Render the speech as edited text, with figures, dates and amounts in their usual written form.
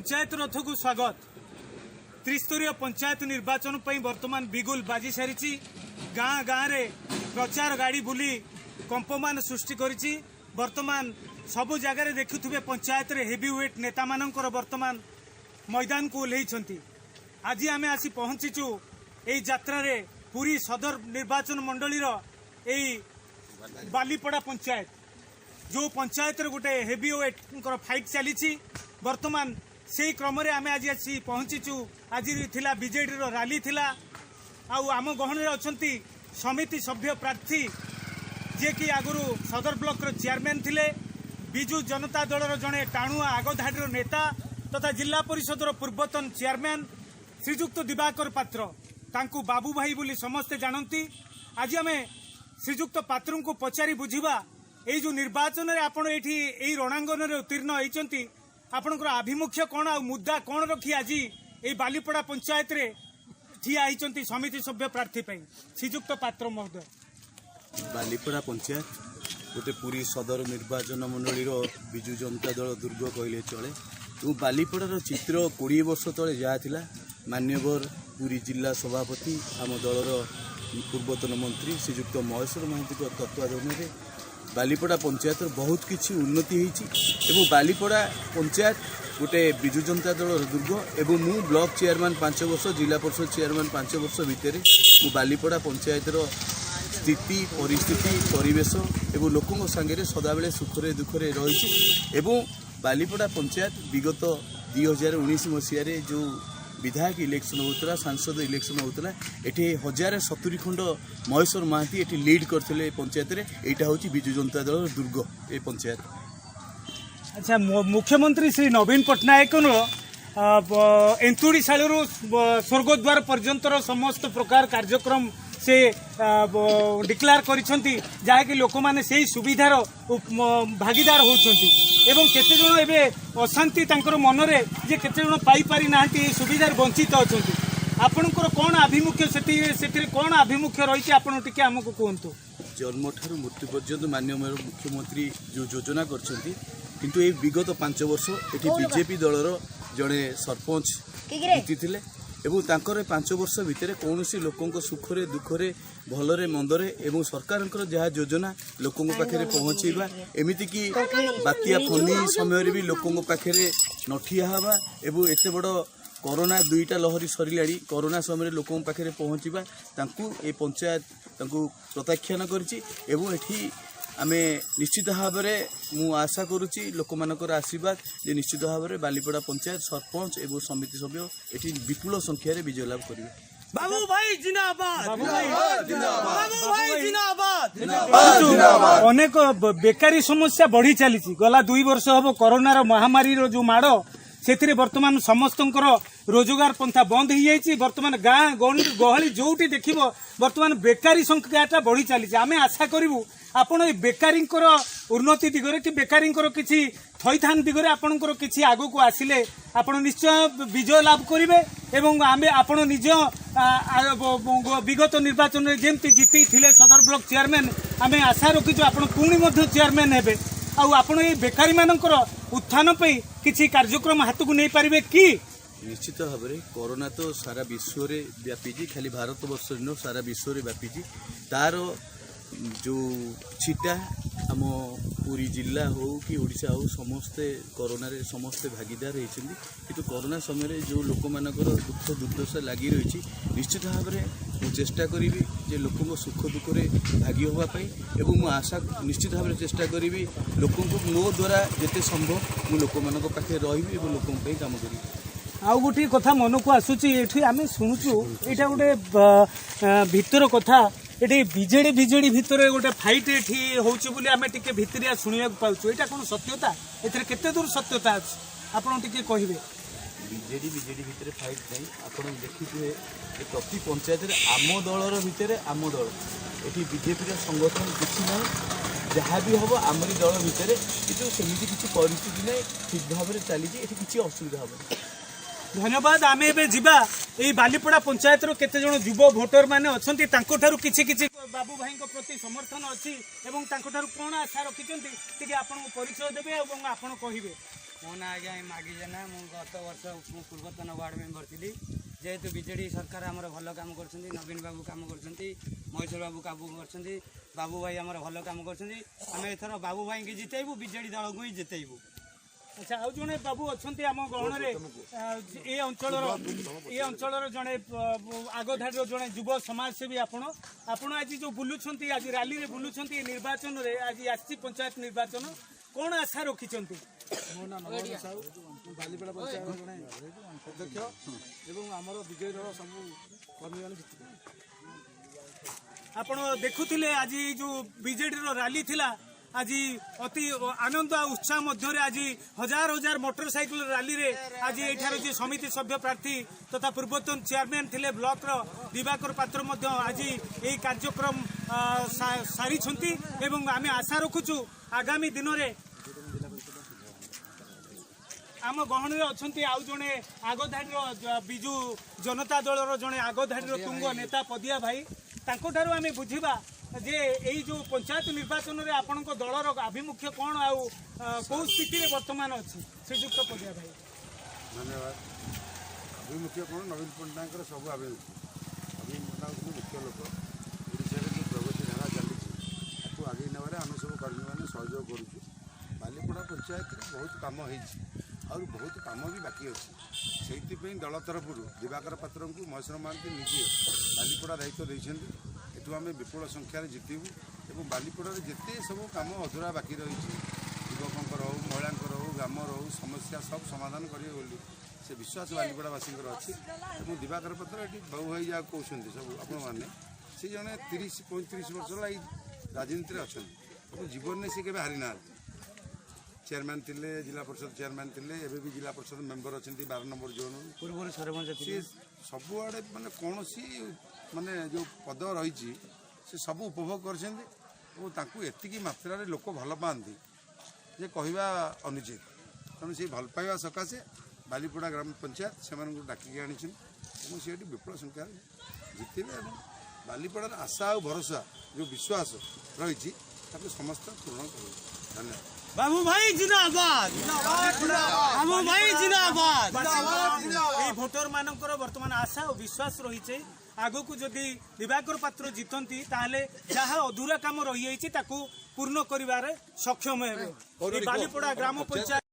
पंचायत रथ को स्वागत। त्रिस्तरीय पंचायत निर्वाचन पर वर्तमान बिगुल बाजी सारी गाँ गाँव रे प्रचार गाड़ी बुली कंपमान सृष्टि करिछि। वर्तमान सबु जगार देखुवे पंचायत रे हेवी वेट नेता मानकर वर्तमान मैदान को ओह्लैछंती। आज आमे आसी पहुंचीचु एई यात्रा रे पुरी सदर निर्वाचन मंडली रो एई बालीपड़ा पंचायत जो पंचायत रे गोटे हेवी वेट फाइट चली। वर्तमान से क्रम आम आज आसी पहुंचीचु। आज थिला बीजेडी रो रैली थिला आम गहन रे अछंती समिति सभ्य प्रार्थी जे कि आगुरु सदर ब्लॉक रो चेयरमैन थिले, बिजू जनता दल रो जणे टाणुआ आगधाड़ी रो नेता तथा जिला परिषद रो पूर्वतन चेयरमैन श्रीजुक्त दिवाकर पात्र तांकू बाबू भाई बोली समस्ते जानती। आज आम श्रीजुक्त पात्र को पचारि बुझिबा एई जो निर्वाचन रे आपण एठी रणांगन रे उत्तीर्ण होइचंती, आपणकर आभिमुख्य कौन आ मुद्दा कौन रखी आज ये बालीपड़ा पंचायत रे ठिया होइचंती समिति सभ्य प्रार्थी पई श्रीजुक्त पात्र महोदय। बालीपड़ा पंचायत गोटे पूरी सदर निर्वाचन मंडली बिजू जनता दल दुर्ग कहले चले। तो बालीपड़ार चित्र 20 वर्ष तले जहाँ थिला मान्यवर पूरी जिला सभापति आम दलर पूर्वतन मंत्री श्रीजुक्त महेश्वर महांती तत्वाधान में बालीपड़ा पंचायत बहुत किछि उन्नति होती। बालीपड़ा पंचायत गोटे बिजू जनता दल दुर्ग एवं मु ब्लॉक चेयरमैन 5 वर्ष जिला परिषद चेयरमैन 5 वर्ष भितर मु बालीपड़ा पंचायतर स्थिति परिस्थिति परिवेश एवं लोकों सांगे सदाबले सुखरे दुखरे रही। बालीपड़ा पंचायत विगत 2019 मसीह जो विधायक इलेक्शन होता सांसद इलेक्शन होता ये 1070 खंड महेश्वर महांती ये लीड करते पंचायत रे। यहाँ हूँ बिजू जनता दल दुर्ग ये पंचायत। अच्छा, मुख्यमंत्री श्री नवीन पट्टनायक एंतुड़ीशालू स्वर्गद्वार पर्यंत समस्त प्रकार कार्यक्रम से डिक्लेयर करिसेंती जहाँकि लोक मैंने से सुविधार भागीदार होती एवं केते जण एबे अशांति तांकर मनरे जे केते जण पाई पारि नाहंती सुविधार वंचित अछंती। आपनकर कोन आभिमुख्य सेति कोन आभिमुख्य रही आपण टिके हमको कहंतु। जन्म ठारू मृत्यु पर्यंत माननीय मुख्यमंत्री जो योजना करछंती किंतु ए विगत 5 वर्ष एठी बीजेपी दलर जड़े सरपंच जीति एवं तांकर 5 वर्ष भितर कौन लोकों सुखरे दुखरे भलरे मंदरे एवं सरकार जहाँ योजना लोकों पाखे पहुँचेबा एमती कि बात्या फनी समय भी लोकों पाखे नठिया हवा एवं एत बड़ कोरोना 2टा लहरी सरिलाड़ी कोरोना समय लोकों पाखे पहुँचवा तांकू ए पंचायत तांकू प्रत्याख्यान करिछि एवं एठी आमे निश्चित भाव में आशा करुच्ची लोक मानकर आशीर्वाद जे निश्चित भाव में बालीपड़ा पंचायत सरपंच एवं समिति सभ्य एठी विपुल संख्यार विजय लाभ करेंगे। बाबू भाई जिंदाबाद, बाबू भाई जिंदाबाद। अनेक बेकारी समस्या बढ़ी चली गला 2 वर्ष हम कोरोना महामारी जो माड़ से वर्तमान समस्त रोजगार पंथा बंद हो जाए। वर्तमान गाँ गहली जोटी देख वर्तमान बेकारी संख्याटा बढ़ी चली। आम आशा करूँ आपण बेकारी उन्नति दिगरे कि बेकारी किसी थईथान दिगरे आपणकर किसी आगु को आसिले आपण निश्चय विजय लाभ करेंगे एवं आमे आपण निज विगत निर्वाचन में जमती जीति थिले सदर ब्लॉक चेयरमैन आमे आशा रखीचु आपण पुणी चेयरमैन हेबे आपण ये बेकारी मानकर उत्थान पे किसी कार्यक्रम हाथ को नहीं पारिबे कि निश्चित भाव में कोरोना तो सारा विश्व रे व्यापीजी खाली भारत वर्ष न सारा विश्व रे व्यापीजी तार जो छिटा आम पूरी जिला हो कि ओडिशा हो समस्ते कोरोना रे समस्ते भागीदार होती किंतु कोरोना समय जो लोक मानकर दुख दुर्दशा लगी रही निश्चित भाव में मु चेष्टा करी जे लोकों सुख दुख रे भागी होगापाई एवं मु आशा निश्चित भाव में चेष्टा करी लोकों मो द्वारा जिते संभव मु लोक मान पाखे रही और लोकों काम करी। आउ गोटे कथा मन को आसूची एठी आमे सुनुचु एटा गोटे भितर कथा एठी बीजेडी भितर गोटे फाइट एठी होउची बोली आमे टिके भितरिया सुनिया पाउछु एटा कोन सत्यता एथरे केते दूर सत्यता अछि आपण टिके कहिबे। बीजेडी भितर फाइट नहीं आपण देखिथे प्रति पंचायत रे आम दलर भितर आम दल एठी बीजेपी रा संगठन किछि नै जहाँ भी हम आमरी दल भितर किंतु सेमिति किछि परिस्थिति नै ठीक भाव में चली एठी किछि असुविधा हो। धन्यवाद। आम ए जीवा ये बालीपड़ा पंचायत केते जण युव भोटर माने अछंती तांको ठारू किछि किछि बाबू भाई प्रति समर्थन अछि एवं तांको ठारू कोन आशा रखिचंती टिके आपन परिचय देबे एवं आपन कहिबे। ମୋ ନା ଆଜ୍ଞା ମାଗି ଜେନା। ମୁଁ ଗତ ବର୍ଷ ପୂର୍ବତନ ୱାର୍ଡ ମେମ୍ବର ଥିଲି। ଯେହେତୁ ବିଜେଡି ସରକାର ଆମର ଭଲ କାମ କରୁଛନ୍ତି, ନବୀନ ବାବୁ କାମ କରୁଛନ୍ତି, ମହେଶ୍ୱର ବାବୁ କାମ କରୁଛନ୍ତି, ବାବୁ ଭାଇ ଆମର ଭଲ କାମ କରୁଛନ୍ତି। ଆମେ ଏଥର ବାବୁ ଭାଇକି ଜିତେଇବୁ, ବିଜେଡି ଦଳକୁ ହିଁ ଜିତେଇବୁ। ଆଚ୍ଛା, ଆଉ ଜଣେ ବାବୁ ଅଛନ୍ତି ଆମ ଗହଣରେ ଏ ଅଞ୍ଚଳର ଜଣେ ଆଗଧାଡ଼ିର ଜଣେ ଯୁବ ସମାଜସେବୀ। ଆପଣ ଆଜି ଯୋଉ ବୁଲୁଛନ୍ତି, ଆଜି ରାଲିରେ ବୁଲୁଛନ୍ତି, ନିର୍ବାଚନରେ ଆଜି ଆସିଛି ପଞ୍ଚାୟତ ନିର୍ବାଚନ, କଣ ଆଶା ରଖିଛନ୍ତି? ମୋ ନାଁ ନବରଞ୍ଜନ ସାହୁ, ମୁଁ ବାଲିପଡ଼ା ପଞ୍ଚାୟତ ଜଣେ ଅଧ୍ୟକ୍ଷ ଏବଂ ଆମର ବିଜୟ ଦଳ ସବୁ କର୍ମୀମାନେ ଜିତିବେ। ଆପଣ ଦେଖୁଥିଲେ ଆଜି ଯୋଉ ବିଜେଡିର ରାଲି ଥିଲା, ଆଜି ଅତି ଆନନ୍ଦ ଆଉ ଉତ୍ସାହ ମଧ୍ୟରେ ଆଜି ହଜାର ହଜାର ମୋଟର ସାଇକେଲ ରାଲିରେ ଆଜି ଏଠାର ଯେ ସମିତି ସଭ୍ୟ ପ୍ରାର୍ଥୀ ତଥା ପୂର୍ବତନ ଚେୟାରମ୍ୟାନ୍ ଥିଲେ ବ୍ଲକର ଦିବାକର ପାତ୍ର ମଧ୍ୟ ଆଜି ଏହି କାର୍ଯ୍ୟକ୍ରମ ସାରିଛନ୍ତି ଏବଂ ଆମେ ଆଶା ରଖୁଛୁ ଆଗାମୀ ଦିନରେ ଆମ ଗହଣରେ ଅଛନ୍ତି ଆଉ ଜଣେ ଆଗଧାଡ଼ିର ବିଜୁ ଜନତା ଦଳର ଜଣେ ଆଗଧାଡ଼ିର ତୁଙ୍ଗ ନେତା ପଦିଆ ଭାଇ। ତାଙ୍କଠାରୁ ଆମେ ବୁଝିବା ଯେ ଏଇ ଯୋଉ ପଞ୍ଚାୟତ ନିର୍ବାଚନରେ ଆପଣଙ୍କ ଦଳର ଆଭିମୁଖ୍ୟ କ'ଣ ଆଉ କୋଉ ସ୍ଥିତିରେ ବର୍ତ୍ତମାନ ଅଛି? ଶ୍ରୀଯୁକ୍ତ ପଦିଆ ଭାଇ। ଧନ୍ୟବାଦ। ଆଭିମୁଖ୍ୟ କ'ଣ? ନବୀନ ପଟ୍ଟନାୟକଙ୍କର ସବୁ ଆଭିମୁଖ୍ୟ। ନବୀନ ପଟ୍ଟନାୟକ ମୁଖ୍ୟ ଲୋକ। ଓଡ଼ିଶାରେ ଯେଉଁ ପ୍ରଗତି ଧାରା ଚାଲିଛି ତାକୁ ଆଗେଇ ନେବାରେ ଆମେ ସବୁ କର୍ମୀମାନେ ସହଯୋଗ କରୁଛୁ। ବାଲିପଡ଼ା ପଞ୍ଚାୟତରେ ବହୁତ କାମ ହେଇଛି, ଆହୁରି ବହୁତ କାମ ବି ବାକି ଅଛି। ସେଇଥିପାଇଁ ଦଳ ତରଫରୁ ଦିବାକର ପାତ୍ରଙ୍କୁ ମହେଶ୍ୱର ମହାନ୍ତି ନିଜେ ବାଲିପଡ଼ା ଦାୟିତ୍ୱ ଦେଇଛନ୍ତି। ଏଠୁ ଆମେ ବିପୁଳ ସଂଖ୍ୟାରେ ଜିତିବୁ ଏବଂ ବାଲିପଡ଼ାରେ ଯେତେ ସବୁ କାମ ଅଧୁରା ବାକି ରହିଛି, ଯୁବକଙ୍କର ହେଉ, ମହିଳାଙ୍କର ହେଉ, ଗ୍ରାମର ହେଉ, ସମସ୍ୟା ସବୁ ସମାଧାନ କରିବେ ବୋଲି ସେ ବିଶ୍ୱାସ ବାଲିପଡ଼ାବାସୀଙ୍କର ଅଛି। ଏବଂ ଦିବାକର ପାତ୍ର ଏଠି ବାବୁ ଭାଇ ଯାହା କହୁଛନ୍ତି ସବୁ ଆପଣମାନେ, ସେ ଜଣେ 30-35 ବର୍ଷ ହେଲା ଏଇ ରାଜନୀତିରେ ଅଛନ୍ତି ଏବଂ ଜୀବନରେ ସେ କେବେ ହାରି ନାହାନ୍ତି। ଚେୟାରମ୍ୟାନ୍ ଥିଲେ, ଜିଲ୍ଲା ପରିଷଦ ଚେୟାରମ୍ୟାନ୍ ଥିଲେ, ଏବେ ବି ଜିଲ୍ଲା ପରିଷଦ ମେମ୍ବର ଅଛନ୍ତି 12 ନମ୍ବର ଜୋନ୍। ପୂର୍ବରୁ ସରପଞ୍ଚ ସିଏ ସବୁଆଡ଼େ ମାନେ କୌଣସି ମାନେ ଯେଉଁ ପଦ ରହିଛି ସେ ସବୁ ଉପଭୋଗ କରିଛନ୍ତି ଏବଂ ତାଙ୍କୁ ଏତିକି ମାତ୍ରାରେ ଲୋକ ଭଲ ପାଆନ୍ତି ଯେ କହିବା ଅନୁଚିତ। ତେଣୁ ସେଇ ଭଲ ପାଇବା ସକାଶେ ବାଲିପଡ଼ା ଗ୍ରାମ ପଞ୍ଚାୟତ ସେମାନଙ୍କୁ ଡାକିକି ଆଣିଛନ୍ତି ଏବଂ ସେ ଏଠି ବିପୁଳ ସଂଖ୍ୟାରେ ଜିତିବେ ଏବଂ ବାଲିପଡ଼ାର ଆଶା ଆଉ ଭରସା ଯେଉଁ ବିଶ୍ୱାସ ରହିଛି ତାକୁ ସମସ୍ତେ ପୂରଣ କରିବେ। ଧନ୍ୟବାଦ। ବାବୁ ଭାଇ ଜିନ୍ଦାବାଦ, ବାବୁ ଭାଇ ଜିନ୍ଦାବାଦ। এই ভোটর মানଙ୍କର ବର୍ତ୍ତମାନ ଆଶା ଓ ବିଶ୍ୱାସ ରହିଛି ଆଗକୁ ଯଦି ଦିବାକର ପାତ୍ର ଜିତନ୍ତି ତାହେଲେ ଯାହା ଅଧୁରା କାମ ରହିଯାଇଛି ତାକୁ ପୂର୍ଣ୍ଣ କରିବାରେ ସକ୍ଷମ ହେବେ। ବାଲିପଡ଼ା ଗ୍ରାମ ପଞ୍ଚାୟତ